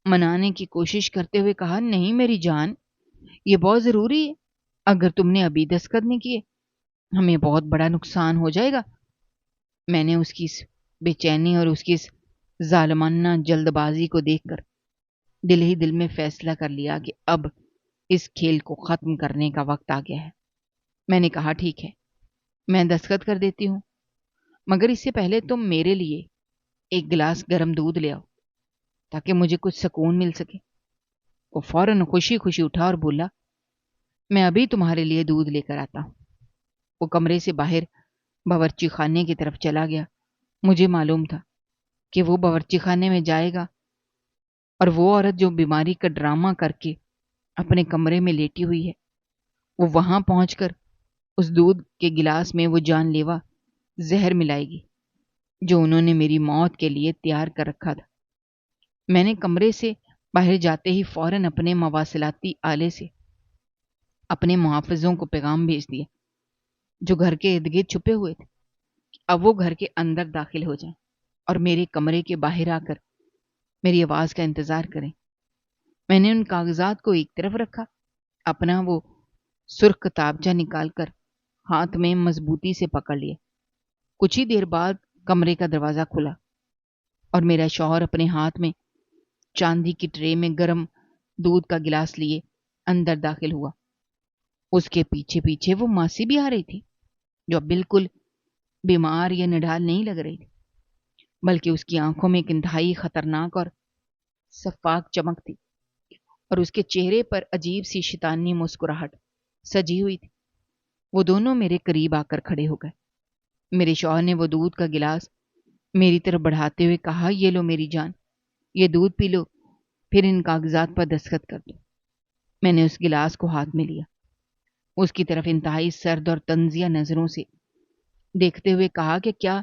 منانے کی کوشش کرتے ہوئے کہا، نہیں میری جان، یہ بہت ضروری ہے، اگر تم نے ابھی دستخط نہیں کیے ہمیں بہت بڑا نقصان ہو جائے گا۔ میں نے اس کی اس بے چینی اور اس کی اس ظالمانہ جلد بازی کو دیکھ کر دل ہی دل میں فیصلہ کر لیا کہ اب اس کھیل کو ختم کرنے کا وقت آ گیا ہے۔ میں نے کہا، ٹھیک ہے، میں دستخط کر دیتی ہوں، مگر اس سے پہلے تم میرے لیے ایک گلاس گرم دودھ لے آؤ تاکہ مجھے کچھ سکون مل سکے۔ وہ فوراً خوشی خوشی اٹھا اور بولا، میں ابھی تمہارے لیے دودھ لے کر آتا ہوں۔ وہ کمرے سے باہر باورچی خانے کی طرف چلا گیا۔ مجھے معلوم تھا کہ وہ باورچی خانے میں جائے گا اور وہ عورت جو بیماری کا ڈرامہ کر کے اپنے کمرے میں لیٹی ہوئی ہے، وہ وہاں پہنچ کر اس دودھ کے گلاس میں وہ جان لیوا زہر ملائے گی جو انہوں نے میری موت کے لیے تیار کر رکھا تھا۔ میں نے کمرے سے باہر جاتے ہی فوراً اپنے مواصلاتی آلے سے اپنے محافظوں کو پیغام بھیج دیا جو گھر کے ارد گرد چھپے ہوئے تھے، اب وہ گھر کے اندر داخل ہو جائیں اور میرے کمرے کے باہر آ کر میری آواز کا انتظار کریں۔ میں نے ان کاغذات کو ایک طرف رکھا، اپنا وہ سرخ کتابچہ نکال کر ہاتھ میں مضبوطی سے پکڑ لیا۔ کچھ ہی دیر بعد کمرے کا دروازہ کھلا اور میرا شوہر اپنے ہاتھ میں چاندی کی ٹرے میں گرم دودھ کا گلاس لیے اندر داخل ہوا۔ اس کے پیچھے پیچھے وہ ماسی بھی آ رہی تھی، جو بالکل بیمار یا نڈھال نہیں لگ رہی تھی، بلکہ اس کی آنکھوں میں ایک انتہائی خطرناک اور شفاف چمک تھی، اور اس کے چہرے پر عجیب سی شیطانی مسکراہٹ سجی ہوئی تھی۔ وہ دونوں میرے قریب آ کر کھڑے ہو گئے۔ میرے شوہر نے وہ دودھ کا گلاس میری طرف بڑھاتے ہوئے کہا، یہ لو میری جان، یہ دودھ پی لو، پھر ان کاغذات پر دستخط کر دو۔ میں نے اس گلاس کو ہاتھ میں لیا، اس کی طرف انتہائی سرد اور طنزیہ نظروں سے دیکھتے ہوئے کہا کہ کیا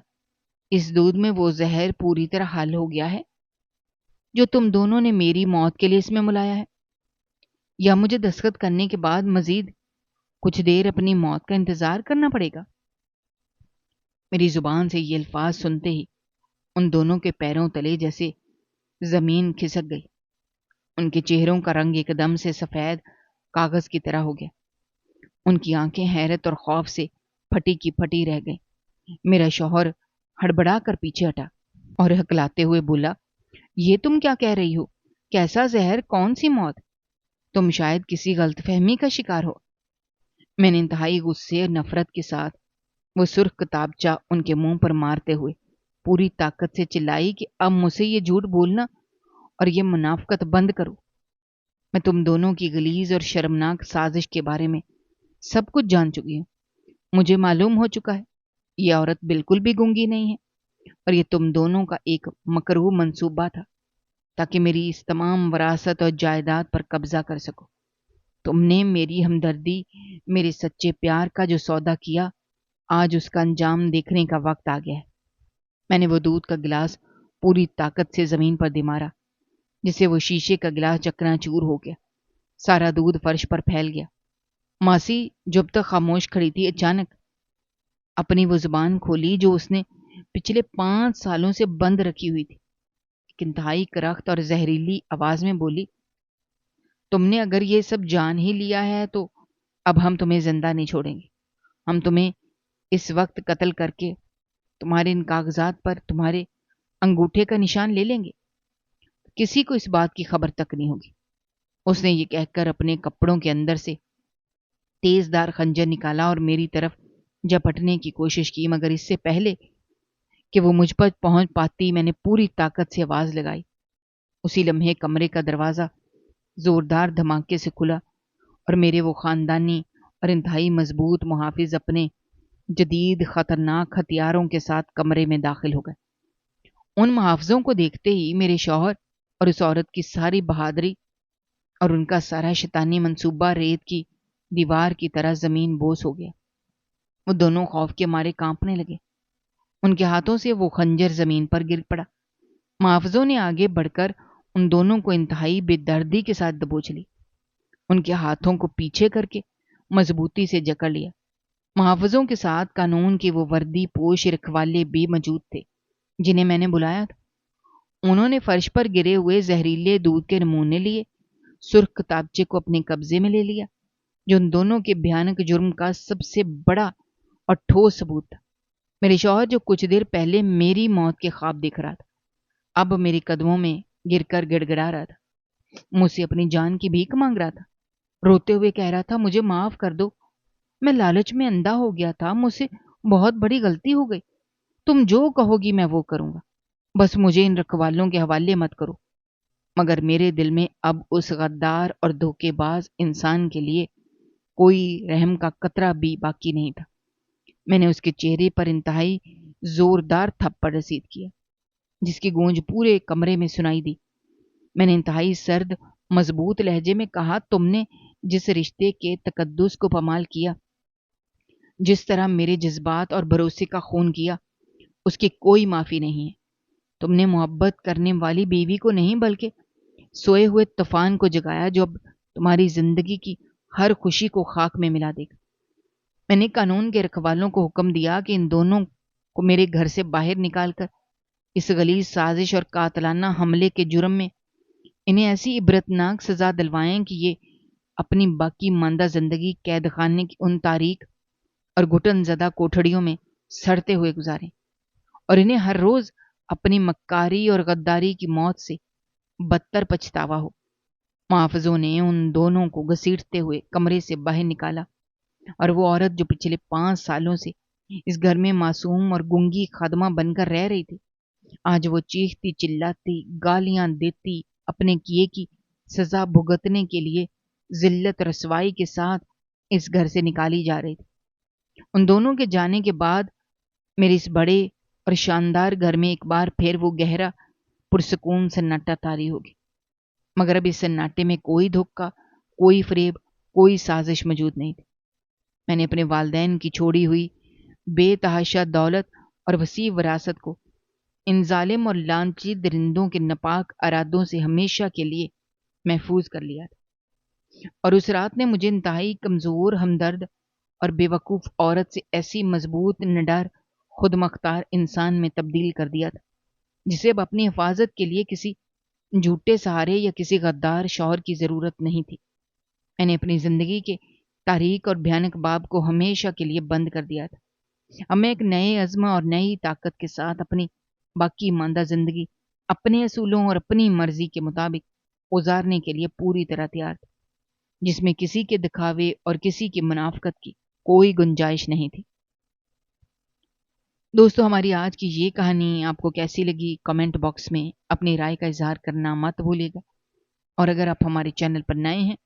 اس دودھ میں وہ زہر پوری طرح حل ہو گیا ہے جو تم دونوں نے میری موت کے لیے اس میں ملایا ہے، یا مجھے دستخط کرنے کے بعد مزید کچھ دیر اپنی موت کا انتظار کرنا پڑے گا؟ میری زبان سے یہ الفاظ سنتے ہی ان دونوں کے پیروں تلے جیسے زمین کھسک گئی۔ ان کے چہروں کا رنگ ایک دم سے سفید کاغذ کی طرح ہو گیا۔ ان کی آنکھیں حیرت اور خوف سے پھٹی کی پھٹی رہ گئیں۔ میرا شوہر ہڑبڑا کر پیچھے ہٹا اور ہکلاتے ہوئے بولا، یہ تم کیا کہہ رہی ہو؟ کیسا زہر؟ کون سی موت؟ تم شاید کسی غلط فہمی کا شکار ہو۔ میں نے انتہائی غصے اور نفرت کے ساتھ وہ سرخ کتابچہ ان کے منہ پر مارتے ہوئے پوری طاقت سے چلائی کہ اب مجھ سے یہ جھوٹ بولنا اور یہ منافقت بند کرو۔ میں تم دونوں کی غلیظ اور شرمناک سازش کے بارے میں سب کچھ جان چکی ہوں۔ مجھے معلوم ہو چکا ہے یہ عورت بالکل بھی گنگی نہیں ہے، اور یہ تم دونوں کا ایک مکروہ منصوبہ تھا تاکہ میری اس تمام وراثت اور جائیداد پر قبضہ کر سکو۔ تم نے میری ہمدردی، میرے سچے پیار کا جو سودا کیا، آج اس کا انجام دیکھنے کا وقت آ گیا ہے۔ میں نے وہ دودھ کا گلاس پوری طاقت سے زمین پر دے مارا، جس سے وہ شیشے کا گلاس چکنا چور ہو گیا۔ سارا دودھ فرش پر پھیل گیا۔ ماسی جو اب تک خاموش کھڑی تھی، اچانک اپنی وہ زبان کھولی جو اس نے پچھلے 5 سالوں سے بند رکھی ہوئی تھی۔ ایک انتہائی کرخت اور زہریلی آواز میں بولی، تم نے اگر یہ سب جان ہی لیا ہے تو اب ہم تمہیں زندہ نہیں چھوڑیں گے۔ ہم تمہیں اس وقت قتل کر کے تمہارے ان کاغذات پر تمہارے انگوٹھے کا نشان لے لیں گے۔ کسی کو اس بات کی خبر تک نہیں ہوگی۔ اس نے یہ کہہ کر اپنے کپڑوں کے اندر سے تیز دار خنجر نکالا اور میری طرف جھپٹنے کی کوشش کی، مگر اس سے پہلے کہ وہ مجھ پر پہنچ پاتی میں نے پوری طاقت سے آواز لگائی۔ اسی لمحے کمرے کا دروازہ زوردار دھماکے سے کھلا اور میرے وہ خاندانی اور انتہائی مضبوط محافظ اپنے جدید خطرناک ہتھیاروں کے ساتھ کمرے میں داخل ہو گئے۔ ان محافظوں کو دیکھتے ہی میرے شوہر اور اس عورت کی ساری بہادری اور ان کا سارا شیطانی منصوبہ ریت کی دیوار کی طرح زمین بوس ہو گیا۔ وہ دونوں خوف کے مارے کانپنے لگے۔ ان کے ہاتھوں سے وہ خنجر زمین پر گر پڑا۔ محافظوں نے آگے بڑھ کر ان دونوں کو انتہائی بے دردی کے ساتھ دبوچ لی۔ ان کے ہاتھوں کو پیچھے کر کے مضبوطی سے جکڑ لیا۔ محافظوں کے ساتھ قانون کے وہ وردی پوش رکھوالے بھی موجود تھے جنہیں میں نے بلایا تھا۔ انہوں نے فرش پر گرے ہوئے زہریلے دودھ کے نمونے لیے، سرخ کتابچے کو اپنے قبضے میں لے لیا، جو ان دونوں کے بھیانک جرم کا سب سے بڑا اور ٹھوس ثبوت تھا۔ میرے شوہر جو کچھ دیر پہلے میری موت کے خواب دیکھ رہا تھا، اب میرے قدموں میں گر کر گڑ گڑا رہا تھا، مجھ سے اپنی جان کی بھیک مانگ رہا تھا، روتے ہوئے کہہ رہا تھا، مجھے معاف کر دو، میں لالچ میں اندھا ہو گیا تھا، مجھ سے بہت بڑی غلطی ہو گئی، تم جو کہو گی میں وہ کروں گا، بس مجھے ان رکھوالوں کے حوالے مت کرو۔ مگر میرے دل میں اب اس غدار اور دھوکے باز انسان کے لیے کوئی رحم کا قطرہ بھی باقی نہیں تھا۔ میں نے اس کے چہرے پر انتہائی زوردار تھپڑ رسید کیا، جس کی گونج پورے کمرے میں سنائی دی۔ میں نے انتہائی سرد مضبوط لہجے میں کہا، تم نے جس رشتے کے تقدس کو پامال کیا، جس طرح میرے جذبات اور بھروسے کا خون کیا، اس کی کوئی معافی نہیں ہے۔ تم نے محبت کرنے والی بیوی کو نہیں بلکہ سوئے ہوئے طوفان کو جگایا جو اب تمہاری زندگی کی ہر خوشی کو خاک میں ملا دے گا۔ میں نے قانون کے رکھوالوں کو حکم دیا کہ ان دونوں کو میرے گھر سے باہر نکال کر اس غلیظ سازش اور قاتلانہ حملے کے جرم میں انہیں ایسی عبرتناک سزا دلوائیں کہ یہ اپنی باقی ماندہ زندگی قید خانے کی ان تاریک اور گھٹن زدہ کوٹھڑیوں میں سڑتے ہوئے گزاریں، اور انہیں ہر روز اپنی مکاری اور غداری کی موت سے بدتر پچھتاوا ہو۔ محافظوں نے ان دونوں کو گھسیٹتے ہوئے کمرے سے باہر نکالا، اور وہ عورت جو پچھلے 5 سالوں سے اس گھر میں معصوم اور گنگی خادمہ بن کر رہ رہی تھی، آج وہ چیختی چلاتی گالیاں دیتی اپنے کیے کی سزا بھگتنے کے لیے ذلت رسوائی کے ساتھ اس گھر سے نکالی جا رہی تھی۔ ان دونوں کے جانے کے بعد میرے اس بڑے اور شاندار گھر میں ایک بار پھر وہ گہرا پرسکون سناٹا طاری ہوگی، مگر اب اس سناٹے میں کوئی دھوکہ، کوئی فریب، کوئی سازش موجود نہیں تھی۔ میں نے اپنے والدین کی چھوڑی ہوئی بے تحاشا دولت اور وسیع وراثت کو ان ظالم اور لانچی درندوں کے ناپاک ارادوں سے ہمیشہ کے لیے محفوظ کر لیا تھا، اور اس رات نے مجھے انتہائی کمزور، ہمدرد اور بے وقوف عورت سے ایسی مضبوط، نڈر، خود مختار انسان میں تبدیل کر دیا تھا جسے اب اپنی حفاظت کے لیے کسی جھوٹے سہارے یا کسی غدار شوہر کی ضرورت نہیں تھی۔ میں نے اپنی زندگی کے تاریک اور بھیانک باب کو ہمیشہ کے لیے بند کر دیا تھا۔ اب میں ایک نئے عزم اور نئی طاقت کے ساتھ اپنی باقی ماندہ زندگی اپنے اصولوں اور اپنی مرضی کے مطابق گزارنے کے لیے پوری طرح تیار تھا، جس میں کسی کے دکھاوے اور کسی کی منافقت کی کوئی گنجائش نہیں تھی۔ دوستو، ہماری آج کی یہ کہانی آپ کو کیسی لگی؟ کمنٹ باکس میں اپنی رائے کا اظہار کرنا مت بھولیے گا، اور اگر آپ ہمارے چینل پر نئے ہیں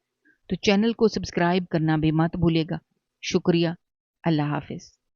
تو چینل کو سبسکرائب کرنا بھی مت بھولیے گا۔ شکریہ۔ اللہ حافظ۔